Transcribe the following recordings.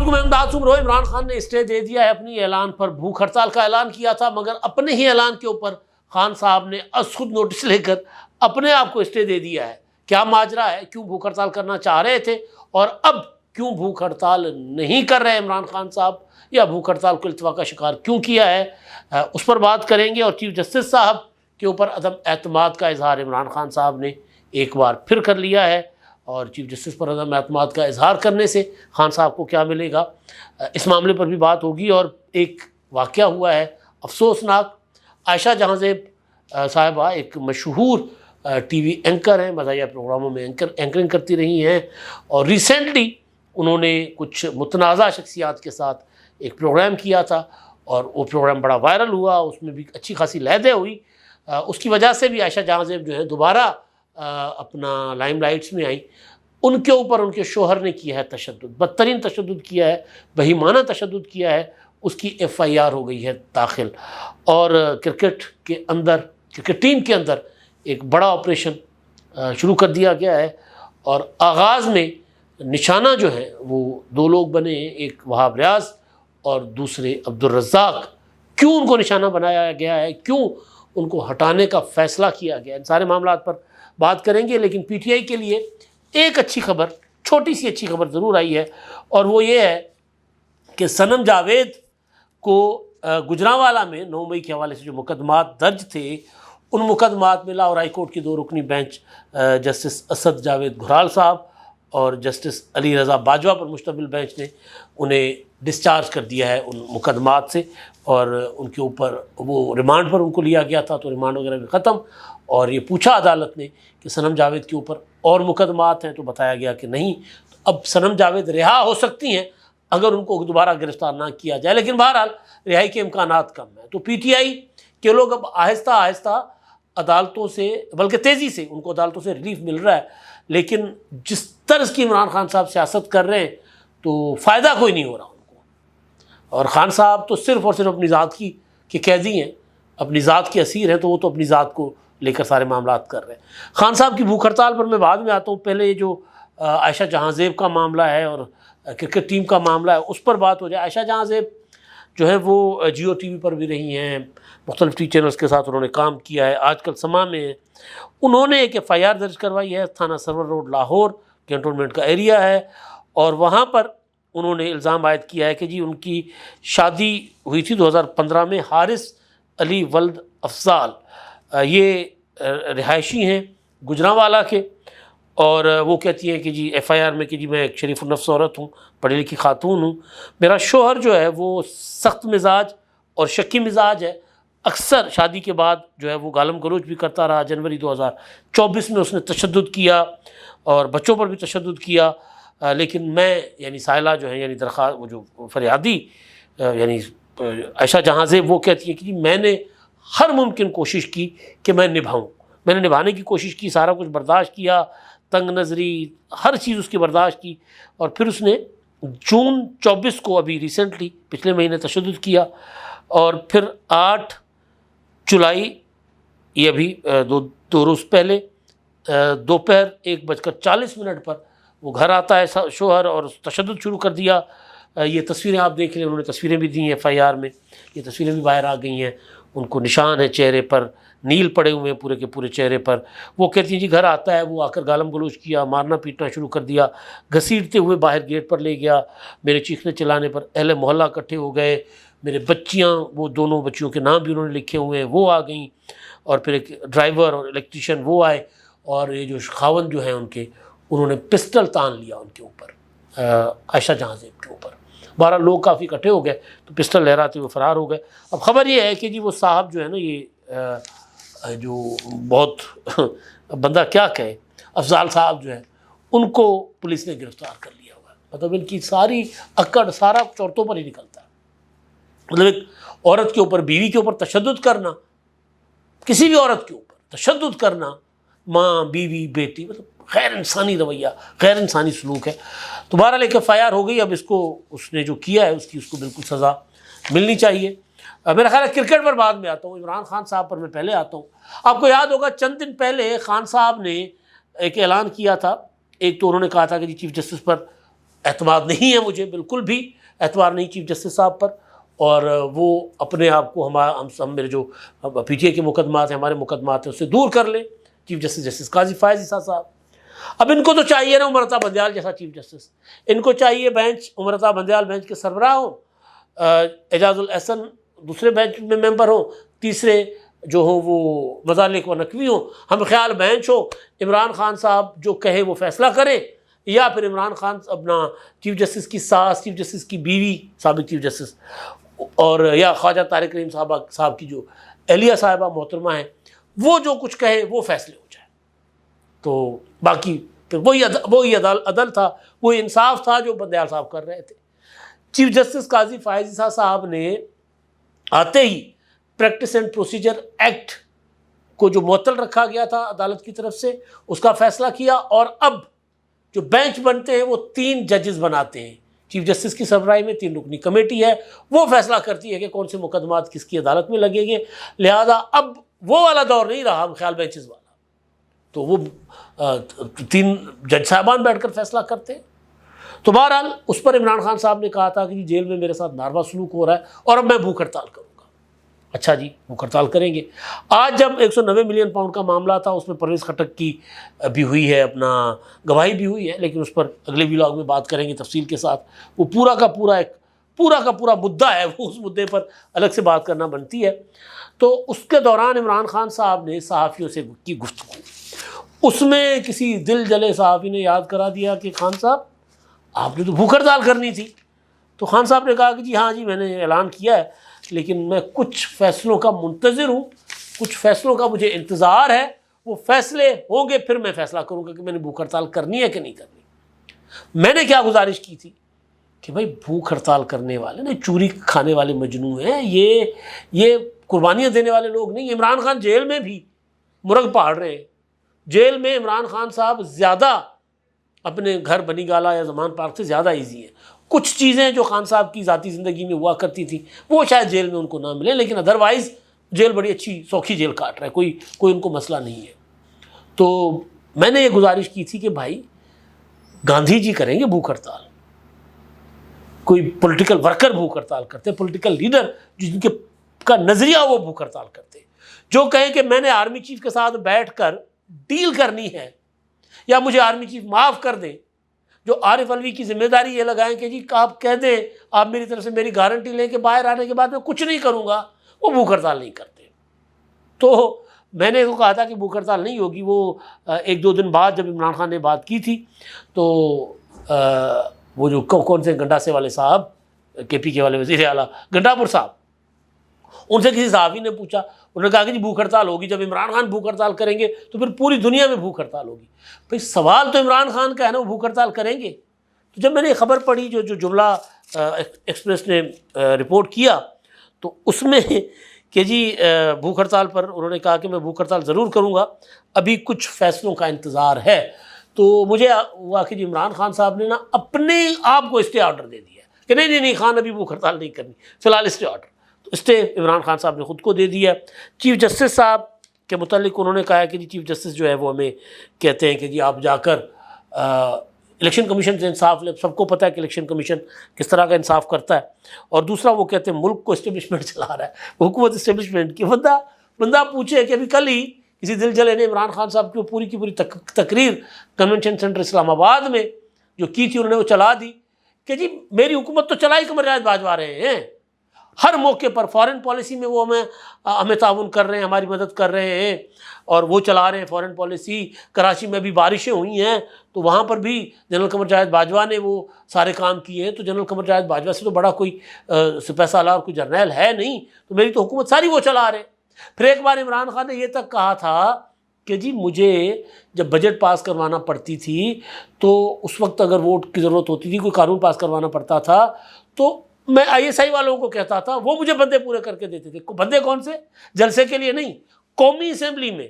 अस्सलामुअलैकुम, मैं इमदाद सुमरो। इमरान खान ने स्टे दे दिया है अपनी ऐलान पर। भूख हड़ताल का ऐलान किया था, मगर अपने ही ऐलान के ऊपर खान साहब ने खुद नोटिस लेकर अपने आप को स्टे दे दिया है। क्या माजरा है, क्यों भूख हड़ताल करना चाह रहे थे और अब क्यों भूख हड़ताल नहीं कर रहे इमरान खान साहब, या भूख हड़ताल को इल्तवा का शिकार क्यों किया है, उस पर बात करेंगे। और चीफ जस्टिस साहब के ऊपर अदम एतमाद का इजहार इमरान खान साहब ने एक बार फिर कर लिया है, और चीफ जस्टिस पर अदम एतमाद का इजहार करने से खान साहब को क्या मिलेगा, इस मामले पर भी बात होगी। और एक वाक़या हुआ है अफसोसनाक। आयशा जहां ज़ेब साहिबा एक मशहूर टीवी एंकर हैं, मज़ाहिया प्रोग्रामों में एंकरिंग करती रही हैं, और रिसेंटली उन्होंने कुछ मुतनाज़ा शख्सियात के साथ एक प्रोग्राम किया था और वो प्रोग्राम बड़ा वायरल हुआ, उसमें भी अच्छी खासी लहदें हुई। उसकी वजह से भी आयशा जहां ज़ेब जो है दोबारा अपना लाइमलाइट्स में आई। उनके ऊपर उनके शोहर ने किया है तशद्दुद, बदतरीन तशद्दुद किया है, बहीमाना तशद्दुद किया है। उसकी FIR हो गई है दाखिल, और क्रिकेट टीम के अंदर एक बड़ा ऑपरेशन शुरू कर दिया गया है। और आगाज़ में निशाना जो है वो दो लोग बने, एक वहाब रियाज और दूसरे अब्दुल रज़्ज़ाक। क्यों उनको निशाना बनाया गया है, क्यों उनको हटाने का फ़ैसला किया गया, इन सारे मामलात पर बात करेंगे। लेकिन PTI के लिए एक अच्छी खबर, छोटी सी अच्छी खबर ज़रूर आई है, और वो ये है कि सनम जावेद को गुजरांवाला में 9 मई के हवाले से जो मुकदमात दर्ज थे, उन मुकदमात में लाहौर हाई कोर्ट की 2 रुकनी बेंच जस्टिस असद जावेद घुराल साहब और जस्टिस अली रज़ा बाजवा पर मुश्तमिल बेंच ने उन्हें डिस्चार्ज कर दिया है उन मुकदमात से। और उनके ऊपर वो रिमांड पर उनको लिया गया था, तो रिमांड वगैरह भी ख़त्म। और ये पूछा अदालत ने कि सनम जावेद के ऊपर और मुकदमात हैं, तो बताया गया कि नहीं, तो अब सनम जावेद रिहा हो सकती हैं अगर उनको दोबारा गिरफ़्तार ना किया जाए। लेकिन बहरहाल रिहाई के इम्कानात कम हैं, तो PTI के लोग अब आहिस्ता आहिस्ता अदालतों से, बल्कि तेज़ी से उनको अदालतों से रिलीफ मिल रहा है। लेकिन जिस तरह की इमरान खान साहब सियासत कर रहे हैं, तो फ़ायदा कोई नहीं हो रहा उनको। और ख़ान साहब तो सिर्फ़ और सिर्फ अपनी ज़ात की कैदी हैं, अपनी ज़ात के असीर हैं, तो वो तो अपनी ज़ात को लेकर सारे मामलात कर रहे हैं। ख़ान साहब की भूख हड़ताल पर मैं बाद में आता हूँ। पहले ये जो आयशा जहां ज़ेब का मामला है और क्रिकेट टीम का मामला है, उस पर बात हो जाए। आयशा जहां ज़ेब जो है वो Jio TV पर भी रही हैं, मुख्तलिफ टी चैनल्स के साथ उन्होंने काम किया है, आजकल समा में है। उन्होंने एक FIR दर्ज करवाई है, थाना सरवर रोड लाहौर कैंटोनमेंट का एरिया है, और वहाँ पर उन्होंने इल्ज़ाम आयद किया है कि जी उनकी शादी हुई थी 2015 में हारिस अली वल्द अफजाल, ये रिहायशी हैं गुजरांवाला के। और वो कहती हैं कि जी FIR में कि जी मैं एक शरीफ नफ्स औरत हूँ, पढ़ी लिखी खातून हूँ, मेरा शोहर जो है वो सख्त मिजाज और शक्की मिजाज है, अक्सर शादी के बाद जो है वो गालम गलोच भी करता रहा। जनवरी 2024 में उसने तशद्दुद किया और बच्चों पर भी तशद्दुद किया। लेकिन मैं यानी साहिला जो है, यानी दरख्वास्त वो जो फरियादी यानी आयशा जहां ज़ेब, वो कहती है कि जी मैंने हर मुमकिन कोशिश की कि मैं निभाऊँ, मैंने निभाने की कोशिश की, सारा कुछ बर्दाश्त किया, तंग नज़री हर चीज़ उसकी बर्दाश्त की। और फिर उसने जून 24 को, अभी रिसेंटली पिछले महीने तशद्दुद किया, और फिर 8 जुलाई, ये अभी दो रोज़ पहले दोपहर 1:40 पर वो घर आता है शोहर, और तशद्दुद शुरू कर दिया। ये तस्वीरें आप देख लें, उन्होंने तस्वीरें भी दी हैं FIR में, ये तस्वीरें भी बाहर आ गई हैं। उनको निशान है चेहरे पर, नील पड़े हुए हैं पूरे के पूरे चेहरे पर। वो कहती हैं जी घर आता है, वो आकर गालम गलोच किया, मारना पीटना शुरू कर दिया, घसीटते हुए बाहर गेट पर ले गया। मेरे चीखने चिल्लाने पर अहले मोहल्ला इकट्ठे हो गए, मेरे बच्चियाँ, वो दोनों बच्चियों के नाम भी उन्होंने लिखे हुए हैं, वो आ गई। और फिर एक ड्राइवर और इलेक्ट्रीशियन वो आए, और ये जो खावन जो हैं उनके, उन्होंने पिस्टल तान लिया उनके ऊपर, आयशा जहां ज़ेब के ऊपर। 12 लोग काफ़ी इकट्ठे हो गए, तो पिस्टल लहराते हुए फ़रार हो गए। अब ख़बर ये है कि जी वो साहब जो है ना, ये जो बहुत बंदा क्या कहे, अफजाल साहब जो है, उनको पुलिस ने गिरफ़्तार कर लिया हुआ है। मतलब इनकी सारी अक्कड़, सारा औरतों पर ही निकलता है। मतलब एक औरत के ऊपर, बीवी के ऊपर तशद्दुद करना, किसी भी औरत के ऊपर तशद्दुद करना, माँ, बीवी, बेटी, मतलब गैर इंसानी रवैया, गैर इंसानी सलूक है। तो बहरहाल एक FIR हो गई। अब इसको उसने जो किया है उसको बिल्कुल सज़ा मिलनी चाहिए। मेरा ख्याल है क्रिकेट पर बाद में आता हूँ, इमरान खान साहब पर मैं पहले आता हूँ। आपको याद होगा चंद दिन पहले खान साहब ने एक ऐलान किया था। एक तो उन्होंने कहा था कि जी चीफ जस्टिस पर एतमाद नहीं है मुझे बिल्कुल भी, एतबार नहीं चीफ जस्टिस साहब पर, और वो अपने आप को हम मेरे जो पीटीए के मुकदमात हैं, हमारे मुकदमात हैं, उससे दूर कर लें। चीफ जस्टिस काजी फायज़ ईसा साहब, अब इनको तो चाहिए ना उमर अता बंदयाल जैसा चीफ जस्टिस, इनको चाहिए बेंच उमर अता बंदयाल बेंच के सरबराह हो, एजाजुल एहसन दूसरे बेंच में मेंबर हो, तीसरे जो हो वो मजालिक व नकवी हो, हम ख्याल बेंच हो, इमरान खान साहब जो कहे वो फैसला करें, या फिर इमरान खान अपना चीफ जस्टिस की सास, चीफ जस्टिस की बीवी साबिक चीफ जस्टिस, और या ख्वाजा तारिक रहीम साहब की जो एहलिया साहिबा मोहतरमा है, वो जो कुछ कहे वो फैसले हो जाए। तो बाकी फिर वही अदल था, वही इंसाफ था जो बंदयाल साहब कर रहे थे। चीफ जस्टिस काजी फायज़ ईसा साहब ने आते ही प्रैक्टिस एंड प्रोसीजर एक्ट को जो मुअत्तल रखा गया था अदालत की तरफ से, उसका फैसला किया, और अब जो बेंच बनते हैं वो 3 जजेस बनाते हैं। चीफ जस्टिस की सरबराही में 3 रुकनी कमेटी है, वो फैसला करती है कि कौन से मुकदमात किसकी अदालत में लगेंगे। लिहाजा अब वो वाला दौर नहीं रहा हम ख्याल बेंचेस वाला, तो वो 3 जज साहबान बैठकर फैसला करते हैं। तो बहरहाल उस पर इमरान खान साहब ने कहा था कि जी जेल में मेरे साथ नारवा सलूक हो रहा है और अब मैं भूख हड़ताल करूँगा। अच्छा जी, भूख हड़ताल करेंगे। आज जब 190 मिलियन पाउंड का मामला था, उसमें परवेज़ खट्टक की भी हुई है, अपना गवाही भी हुई है, लेकिन उस पर अगले व्लॉग में बात करेंगे तफसील के साथ। वो पूरा का पूरा मुद्दा है, वो उस मुद्दे पर अलग से बात करना बनती है। तो उसके दौरान इमरान खान साहब ने सहाफ़ियों से की गुफ्तगू, उसमें किसी दिल जले सहाफ़ी ने याद करा दिया कि खान साहब आपने तो भूख हड़ताल करनी थी। तो खान साहब ने कहा कि जी हाँ जी, मैंने ऐलान किया है, लेकिन मैं कुछ फ़ैसलों का मुंतज़िर हूँ, कुछ फ़ैसलों का मुझे इंतज़ार है, वो फ़ैसले होंगे फिर मैं फ़ैसला करूँगा कि मैंने भूख हड़ताल करनी है कि नहीं करनी। मैंने क्या गुजारिश की थी कि भाई भूख हड़ताल करने वाले ना चूरी खाने वाले मजनू हैं, ये कुर्बानियाँ देने वाले लोग नहीं। इमरान खान जेल में भी मुर्ग पहाड़ रहे हैं। जेल में इमरान खान साहब ज़्यादा अपने घर बनी गाला या जमान पार्क से ज़्यादा ईजी है। कुछ चीज़ें जो खान साहब की ज़ाती ज़िंदगी में हुआ करती थी वो शायद जेल में उनको ना मिले, लेकिन अदरवाइज़ जेल बड़ी अच्छी सौखी जेल काट रहा है, कोई उनको मसला नहीं है। तो मैंने ये गुजारिश की थी कि भाई गांधी जी करेंगे भूख हड़ताल, कोई पॉलिटिकल वर्कर भूख हड़ताल करते, पॉलिटिकल लीडर जिनके का नज़रिया वो भूख हड़ताल करते, जो कहें कि मैंने आर्मी चीफ के साथ बैठकर डील करनी है या मुझे आर्मी चीफ माफ़ कर दें, जो आरिफ अलवी की जिम्मेदारी ये लगाएं कि जी आप कह दें, आप मेरी तरफ से मेरी गारंटी लें कि बाहर आने के बाद मैं कुछ नहीं करूँगा, वो भूख हड़ताल नहीं करते। तो मैंने तो कहा था कि भूख हड़ताल नहीं होगी। वो 1-2 दिन बाद जब इमरान खान ने बात की थी तो वो जो कौन से गंडासे वाले साहब, KP के वाले वज़ीर आला गंडापुर साहब, उनसे किसी साहबी ने पूछा, उन्होंने कहा कि जी भूख हड़ताल होगी, जब इमरान खान भूख हड़ताल करेंगे तो फिर पूरी दुनिया में भूख हड़ताल होगी। भाई सवाल तो इमरान खान का है ना, वो भूख हड़ताल करेंगे। तो जब मैंने खबर पढ़ी जो जुमला एक्सप्रेस ने रिपोर्ट किया, तो उसमें कि जी भूख हड़ताल पर उन्होंने कहा कि मैं भूख हड़ताल ज़रूर करूँगा, अभी कुछ फ़ैसलों का इंतज़ार है। तो मुझे हुआ कि जी इमरान खान साहब ने ना अपने आप को स्टे ऑर्डर दे दिया कि नहीं खान अभी भूख हड़ताल नहीं करनी, फ़िलहाल स्टे ऑर्डर। तो स्टे इमरान खान साहब ने ख़ुद को दे दिया। चीफ जस्टिस साहब के मुतालिक उन्होंने कहा है कि जी चीफ जस्टिस जो है वो हमें कहते हैं कि जी आप जाकर इलेक्शन कमीशन से इंसाफ ले। सबको पता है कि इलेक्शन कमीशन किस तरह का इंसाफ करता है। और दूसरा वो कहते हैं मुल्क को इस्टेब्लिशमेंट चला रहा है, हुकूमत इस्टेब्लिशमेंट की। बंदा पूछे कि अभी कल ही किसी दिल जले ने इमरान खान साहब की पूरी की पूरी तकरीर कन्वेंशन सेंटर इस्लामाबाद में जो की थी, उन्होंने वो चला दी कि जी मेरी हुकूमत तो चलाई कमर जावेद बाजवा रहे हैं, हर मौके पर फॉरेन पॉलिसी में वो हमें ताउन कर रहे हैं, हमारी मदद कर रहे हैं और वो चला रहे हैं फॉरेन पॉलिसी। कराची में भी बारिशें हुई हैं तो वहाँ पर भी जनरल कमर जावेद बाजवा ने वो सारे काम किए हैं। तो जनरल कमर जावेद बाजवा से तो बड़ा कोई सिपह सालार कोई जर्नैल है नहीं, तो मेरी तो हुकूमत सारी वो चला रहे। फिर एक बार इमरान खान ने ये तक कहा था कि जी मुझे जब बजट पास करवाना पड़ती थी तो उस वक्त अगर वोट की ज़रूरत होती थी, कोई कानून पास करवाना पड़ता था, तो मैं ISI वालों को कहता था, वो मुझे बंदे पूरे करके देते थे। बंदे कौन से? जलसे के लिए नहीं, कौमी असेंबली में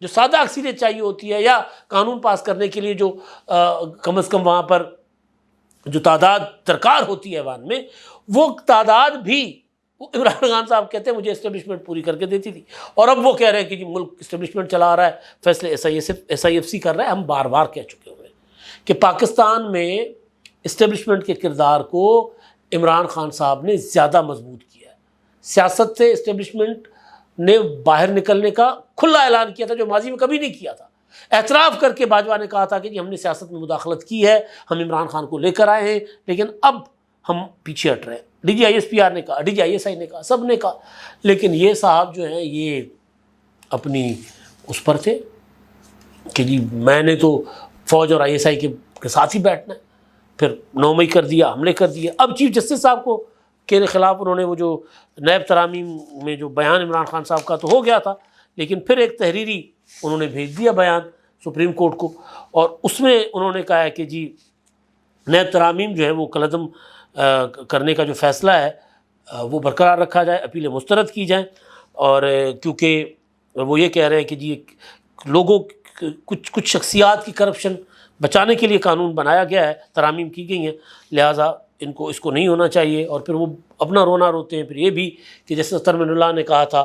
जो सादा अक्सरियत चाहिए होती है या कानून पास करने के लिए जो कम अज़ कम वहाँ पर जो तादाद दरकार होती है ऐवान में, वो तादाद भी इमरान खान साहब कहते हैं मुझे इस्टेब्लिशमेंट पूरी करके देती थी। और अब वो कह रहे हैं कि जी मुल्क इस्टेब्लिशमेंट चला रहा है, फैसले SIFC कर रहा है। हम बार बार कह चुके हुए हैं कि पाकिस्तान में इस्टेब्लिशमेंट के किरदार को इमरान खान साहब ने ज़्यादा मजबूत किया है। सियासत से इस्टेब्लिशमेंट ने बाहर निकलने का खुला ऐलान किया था, जो माजी में कभी नहीं किया था। एतराफ़ करके बाजवा ने कहा था कि जी हमने सियासत में मुदाखलत की है, हम इमरान खान को लेकर आए हैं, लेकिन अब हम पीछे हट रहे हैं। DGISPR ने कहा, DGISI ने कहा, सब ने कहा, लेकिन ये साहब जो हैं ये अपनी उस पर थे कि जी मैंने तो फ़ौज और ISI के साथ ही बैठना है। फिर 9 मई कर दिया, हमले कर दिए। अब चीफ जस्टिस साहब को के ख़िलाफ़ उन्होंने वो जो नैब तरामीम में जो बयान इमरान खान साहब का तो हो गया था, लेकिन फिर एक तहरीरी उन्होंने भेज दिया बयान सुप्रीम कोर्ट को, और उसमें उन्होंने कहा है कि जी नैब तरामीम जो है वो कलअदम करने का जो फ़ैसला है वो बरकरार रखा जाए, अपीलें मुस्तरद की जाएँ। और क्योंकि वो ये कह रहे हैं कि जी लोगों कुछ शख्सियात की करप्शन बचाने के लिए कानून बनाया गया है, तरामीम की गई हैं, लिहाजा इसको नहीं होना चाहिए। और फिर वो अपना रोना रोते हैं फिर ये भी कि जैसे तरमिनुल्लाह ने कहा था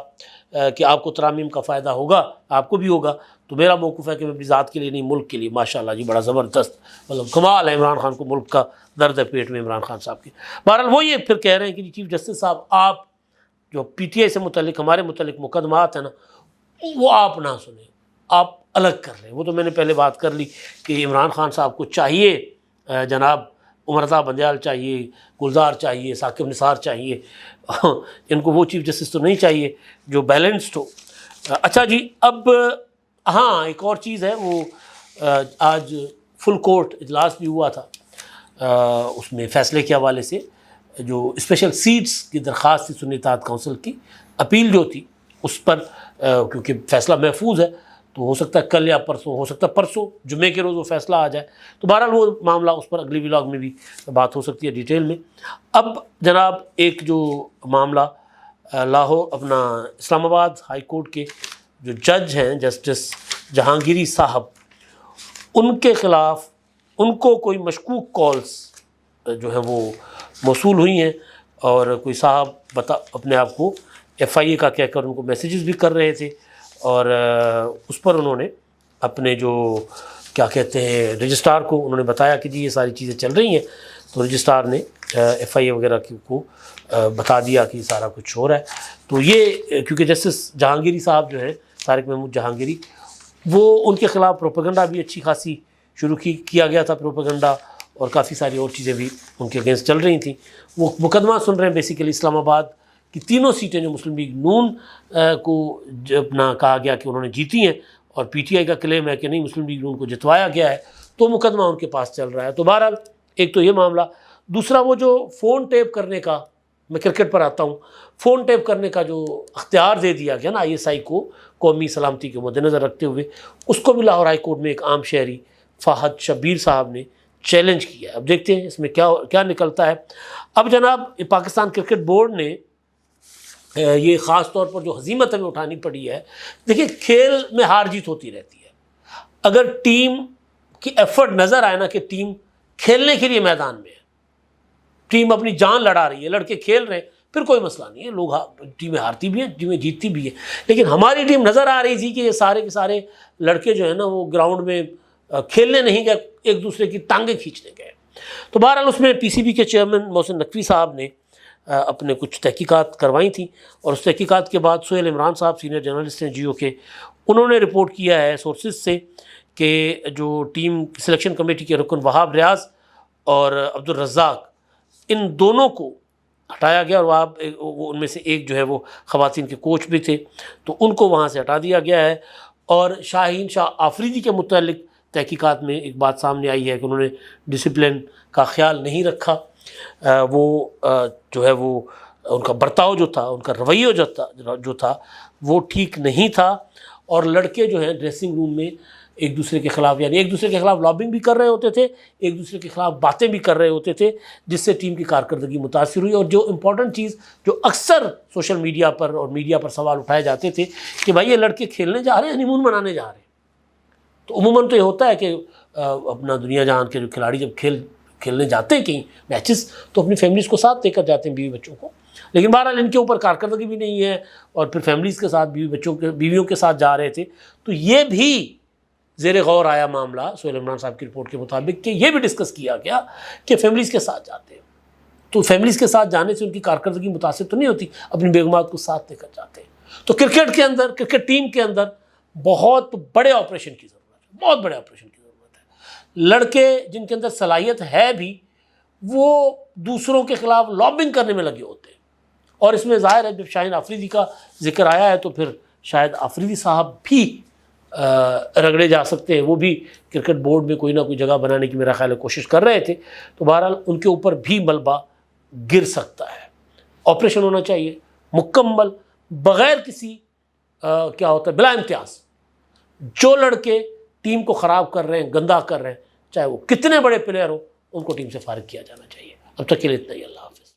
कि आपको तरामीम का फ़ायदा होगा, आपको भी होगा, तो मेरा मौक़िफ़ है कि मैं अपनी ज़ात के लिए नहीं मुल्क के लिए। माशाअल्लाह जी, बड़ा ज़बरदस्त, मतलब कमाल है इमरान खान को, मुल्क का दर्द है पेट में इमरान खान साहब के। बहरहाल वो ये फिर कह रहे हैं कि चीफ जस्टिस साहब, आप जो PTI से मुतल्लिक हमारे मुतल्लिक मुकदमात हैं ना, वो आप ना सुने, आप अलग कर लें। वो तो मैंने पहले बात कर ली कि इमरान खान साहब को चाहिए जनाब उमरता बंदयाल चाहिए, गुलजार चाहिए, साकिब निसार चाहिए, इनको वो चीफ जस्टिस तो नहीं चाहिए जो बैलेंस्ड हो। अच्छा जी, अब हाँ एक और चीज़ है, वो आज फुल कोर्ट इजलास भी हुआ था, उसमें फ़ैसले के हवाले से जो स्पेशल सीट्स की दरख्वास्त थी सुन्नी इत्तेहाद काउंसिल की, अपील जो थी उस पर क्योंकि फ़ैसला महफूज है तो हो सकता है कल या परसों, हो सकता है परसों जुमे के रोज़ वो फ़ैसला आ जाए, तो बहरहाल वो मामला उस पर अगली व्लॉग में भी बात हो सकती है डिटेल में। अब जनाब एक जो मामला लाहौर अपना इस्लामाबाद हाई कोर्ट के जो जज हैं जस्टिस जहांगीरी साहब, उनके ख़िलाफ़ उनको कोई मशकूक कॉल्स जो है वो मौसूल हुई हैं, और कोई साहब अपने आप को FIA का कहकर उनको मैसेजेस भी कर रहे थे, और उस पर उन्होंने अपने जो क्या कहते हैं रजिस्ट्रार को उन्होंने बताया कि जी ये सारी चीज़ें चल रही हैं, तो रजिस्ट्रार ने FIA वगैरह को बता दिया कि सारा कुछ हो रहा है। तो ये क्योंकि जस्टिस जहांगीरी साहब जो है तारिक महमूद जहांगीरी, वो उनके ख़िलाफ़ प्रोपेगेंडा भी अच्छी खासी शुरू किया गया था, प्रोपेगेंडा और काफ़ी सारी और चीज़ें भी उनके अगेंस्ट चल रही थी। वो मुकदमा सुन रहे हैं बेसिकली इस्लामाबाद की तीनों सीटें जो मुस्लिम लीग नून को अपना कहा गया कि उन्होंने जीती हैं, और PTI का क्लेम है कि नहीं मुस्लिम लीग नून को जितवाया गया है, तो मुकदमा उनके पास चल रहा है। तो बहरहाल एक तो ये मामला, दूसरा वो जो फ़ोन टेप करने का, मैं क्रिकेट पर आता हूँ, फ़ोन टेप करने का जो अख्तियार दे दिया गया ना ISI को कौमी सलामती के मद्देनज़र रखते हुए, उसको भी लाहौर हाई कोर्ट में एक आम शहरी फ़ाहद शब्बीर साहब ने चैलेंज किया। अब देखते हैं इसमें क्या निकलता है। अब जनाब पाकिस्तान क्रिकेट बोर्ड ने ये ख़ास तौर पर जो हज़ीमत हमें उठानी पड़ी है, देखिए खेल में हार जीत होती रहती है, अगर टीम की एफर्ट नज़र आए ना कि टीम खेलने के लिए मैदान में है, टीम अपनी जान लड़ा रही है, लड़के खेल रहे हैं, फिर कोई मसला नहीं है, लोग टीमें हारती भी हैं, टीमें जीतती भी है। लेकिन हमारी टीम नज़र आ रही थी कि ये सारे के सारे लड़के जो है ना वो ग्राउंड में खेलने नहीं गए, एक दूसरे की टांगें खींचने गए। तो बहरहाल उसमें PCB के चेयरमैन मोहसिन नकवी साहब ने अपने कुछ तहकीकात करवाई थी, और उस तहकीकात के बाद सुहेल इमरान साहब सीनियर जर्नलिस्ट हैं जियो के, उन्होंने रिपोर्ट किया है सोर्सेज से कि जो टीम सिलेक्शन कमेटी के रुकन वहाब रियाज और अब्दुल रज़्ज़ाक, इन दोनों को हटाया गया, और वहाँ उनमें से एक जो है वो ख़वातीन के कोच भी थे, तो उनको वहाँ से हटा दिया गया है। और शाहीन शाह आफरीदी के मुतालिक तहकीकात में एक बात सामने आई है कि उन्होंने डिसिप्लिन का ख्याल नहीं रखा, वो जो है वो उनका बर्ताव जो था, उनका रवैया जो था वो ठीक नहीं था, और लड़के जो हैं ड्रेसिंग रूम में एक दूसरे के ख़िलाफ़, यानी एक दूसरे के ख़िलाफ़ लॉबिंग भी कर रहे होते थे, एक दूसरे के ख़िलाफ़ बातें भी कर रहे होते थे, जिससे टीम की कारकर्दगी मुतासिर हुई। और जो इम्पॉर्टेंट चीज़ जो अक्सर सोशल मीडिया पर और मीडिया पर सवाल उठाए जाते थे कि भाई ये लड़के खेलने जा रहे हैं, हनीमून मनाने जा रहे हैं, तो उमूमन तो ये होता है कि अपना दुनिया जहान के जो खिलाड़ी जब खेलने जाते हैं कहीं मैचेस, तो अपनी फैमिलीज़ को साथ लेकर जाते हैं, बीवी बच्चों को। लेकिन बहरहाल इनके ऊपर कारकर्दगी भी नहीं है, और फिर फैमिलीज़ के साथ बीवियों के साथ जा रहे थे, तो ये भी ज़ेरे गौर आया मामला सुहेल इमरान साहब की रिपोर्ट के मुताबिक कि ये भी डिस्कस किया गया कि फैमिलीज़ के साथ जाते हैं। तो फैमिलीज़ के साथ जाने से उनकी कारकर्दगी मुतासिर तो नहीं होती, अपनी बेगमात को साथ लेकर जाते हैं। तो क्रिकेट के अंदर, क्रिकेट टीम के अंदर बहुत बड़े ऑपरेशन की ज़रूरत है, बहुत बड़े ऑपरेशन की ज़रूरत है। लड़के जिनके अंदर सलाहियत है भी, वो दूसरों के खिलाफ लॉबिंग करने में लगे होते हैं। और इसमें ज़ाहिर है जब शाहीन आफरीदी का जिक्र आया है तो फिर शायद आफरीदी साहब भी रगड़े जा सकते हैं। वो भी क्रिकेट बोर्ड में कोई ना कोई जगह बनाने की मेरा ख्याल है कोशिश कर रहे थे। तो बहरहाल उनके ऊपर भी मलबा गिर सकता है। ऑपरेशन होना चाहिए मुकम्मल, बग़ैर किसी क्या होता है, बिला इम्तियाज़। जो लड़के टीम को ख़राब कर रहे हैं, गंदा कर रहे हैं, चाहे वो कितने बड़े प्लेयर हो, उनको टीम से फारिग किया जाना चाहिए। अब तक के लिए इतना ही। अल्लाह।